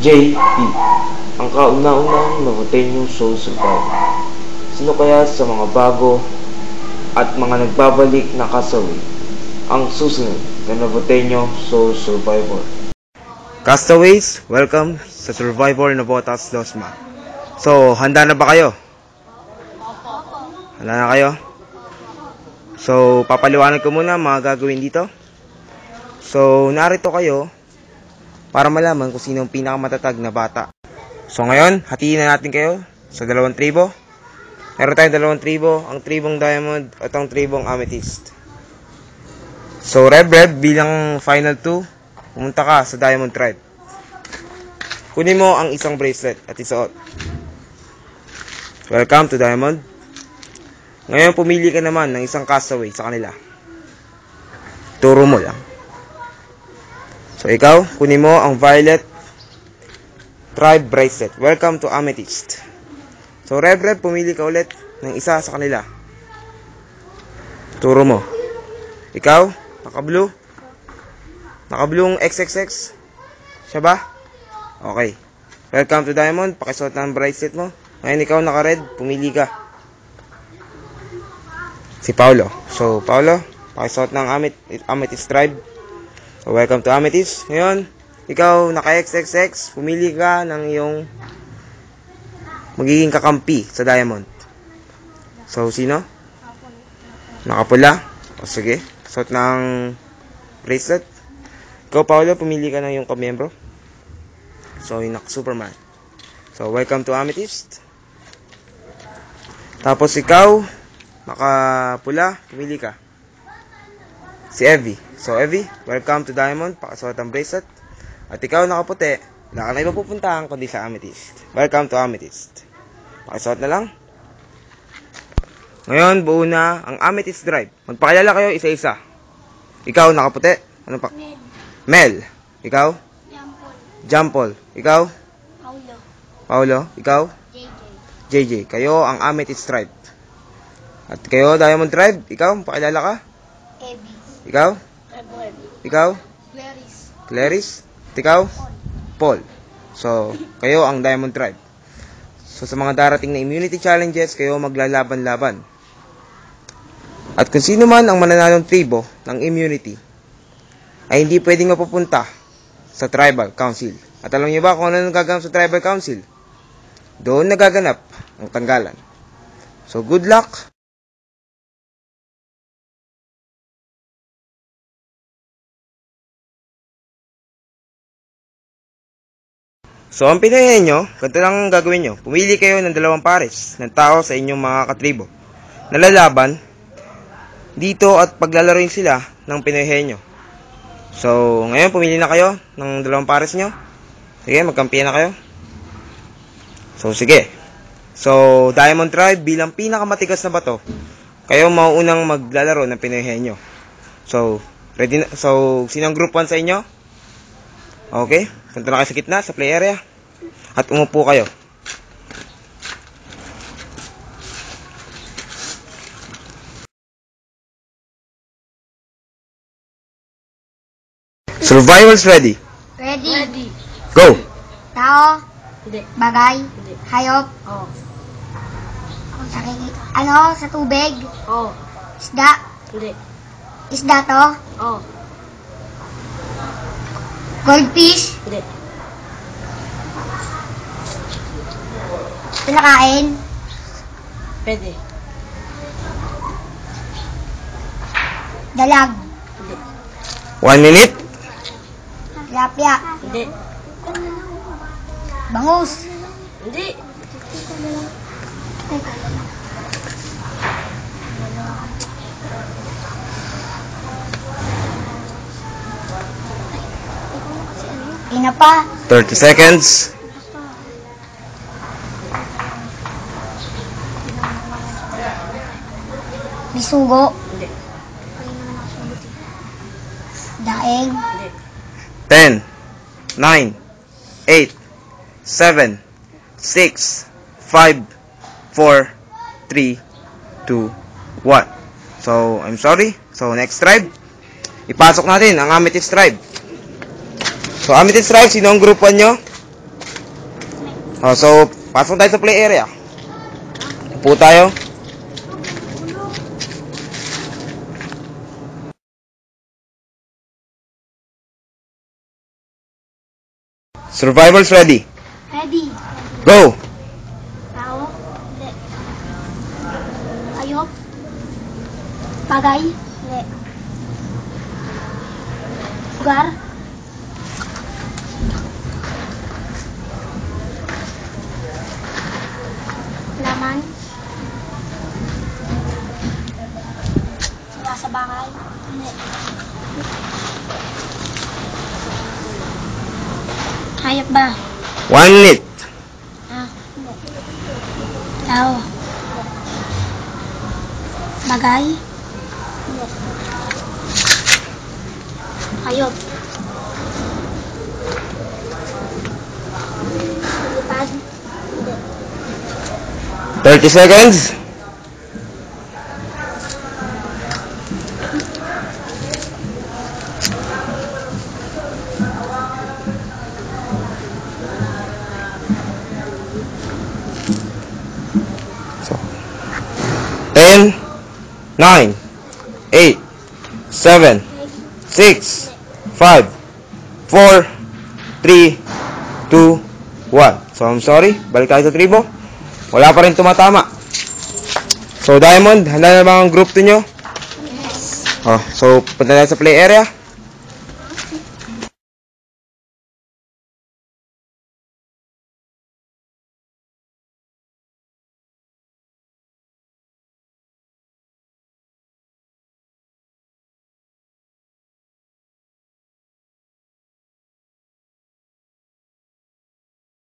JP, ang kauna-unahang Navoteño Soul Survivor. Sino kaya sa mga bago at mga nagbabalik na kasawi ang susunod na Navoteño Soul Survivor? Castaways, welcome sa Survivor Navotas Losma. So, handa na ba kayo? Handa na kayo? So, papaliwanag ko muna mga gagawin dito. So, narito kayo para malaman kung sino ang pinakamatatag na bata. So ngayon, hatiin na natin kayo sa dalawang tribo. Meron tayong dalawang tribo, ang tribong Diamond at ang tribong Amethyst. So Rev bilang final 2, pumunta ka sa Diamond tribe. Kunin mo ang isang bracelet at isuot. Welcome to Diamond. Ngayon pumili ka naman ng isang castaway sa kanila. Turo mo lang. So ikaw, kunin mo ang Violet Tribe Bracelet. Welcome to Amethyst. So Rev, pumili ka ulit ng isa sa kanila. Turo mo. Ikaw, naka-blue. Naka-blue XXX. Siya ba? Okay. Welcome to Diamond. Pakisuot ng bracelet mo. Ngayon ikaw, naka-red. Pumili ka. Si Paulo. So Paulo, pakisuot ng Amethyst Tribe. So, welcome to Amethyst. Ngayon, ikaw, naka-XXX, pumili ka ng iyong magiging kakampi sa Diamond. So, sino? Nakapula. O, sige. Suot ng bracelet. Ikaw, Paolo, pumili ka ng iyong kamiyembro. So, yung naka-Superman. So, welcome to Amethyst. Tapos, ikaw, nakapula, pumili ka. Si Evie. So, Evie, welcome to Diamond. Pakasuot ang bracelet. At ikaw, nakaputi. Wala ka na iba pupuntahan kundi sa Amethyst. Welcome to Amethyst. Pakisuot na lang. Ngayon, buo na ang Amethyst Tribe. Magpakilala kayo isa-isa. Ikaw, nakaputi. Ano pa? Mel. Ikaw? Jampol. Ikaw? Paulo. Ikaw? JJ. Kayo ang Amethyst Tribe. At kayo, Diamond Tribe. Ikaw, pakilala ka? Evie. Ikaw? Ikaw? Clarice. Ikaw? Paul. So, kayo ang Diamond Tribe. So, sa mga darating na immunity challenges, kayo maglalaban-laban. At kung sino man ang mananalong tribo ng immunity, ay hindi pwedeng mapupunta sa Tribal Council. At alam niyo ba kung ano nagaganap sa Tribal Council? Doon nagaganap ang tanggalan. So, good luck! So, ang pinayahin nyo, ganito lang gagawin nyo. Pumili kayo ng dalawang pares ng tao sa inyong mga katribo na lalaban dito at paglalaroin sila ng pinayahin nyo. So, ngayon pumili na kayo ng dalawang pares nyo. Sige, magkampiyan na kayo. So, sige. So, Diamond Tribe, bilang pinakamatigas na bato, kayo mauunang maglalaro ng pinayahin nyo. So, ready na? So, sinong group 1 sa inyo? Okay, punta na kayo sa gitna, sa play area. At umupo kayo. Survivors ready? Ready. Go! Tao. Hindi. Bagay. Hindi. Hayop. Oo. Sa tubig. Oo. Isda. Hindi. Isda to. Oo. Goldfish. Hindi. Pinakain. Pwede. Dalag. Hindi. 1 minute. Tilapia. Hindi. Bangus. Hindi. Inapa. 30 seconds. Bisugo. Hindi. Daeng. Hindi. 10, 9, 8, 7, 6, 5, 4, 3, 2, 1. So, I'm sorry. So, next tribe. Ipasok natin ang Amethyst Tribe. So, Amethyst Tribe, sino ang group 1 nyo? Oh, so, pasok tayo sa play area. Upo tayo. Survivors ready. Ready. Go! Tao. Hindi. Ayop. Bagay. Hindi. Lugar. Laman. Wala sa bahay. Hindi. Hayop ba? 1 minute. Hindi. Tao. Bagay. Hindi. Hayop. Lipad. Hindi. 30 seconds. So, 10, 9, 8, 7, 6, 5, 4, 3, 2, 1. So, I'm sorry. Balik tayo sa tribo. Wala pa rin tumatama. So, Diamond, handa na ba ang group to nyo? Yes. Oh, so, punta na sa play area.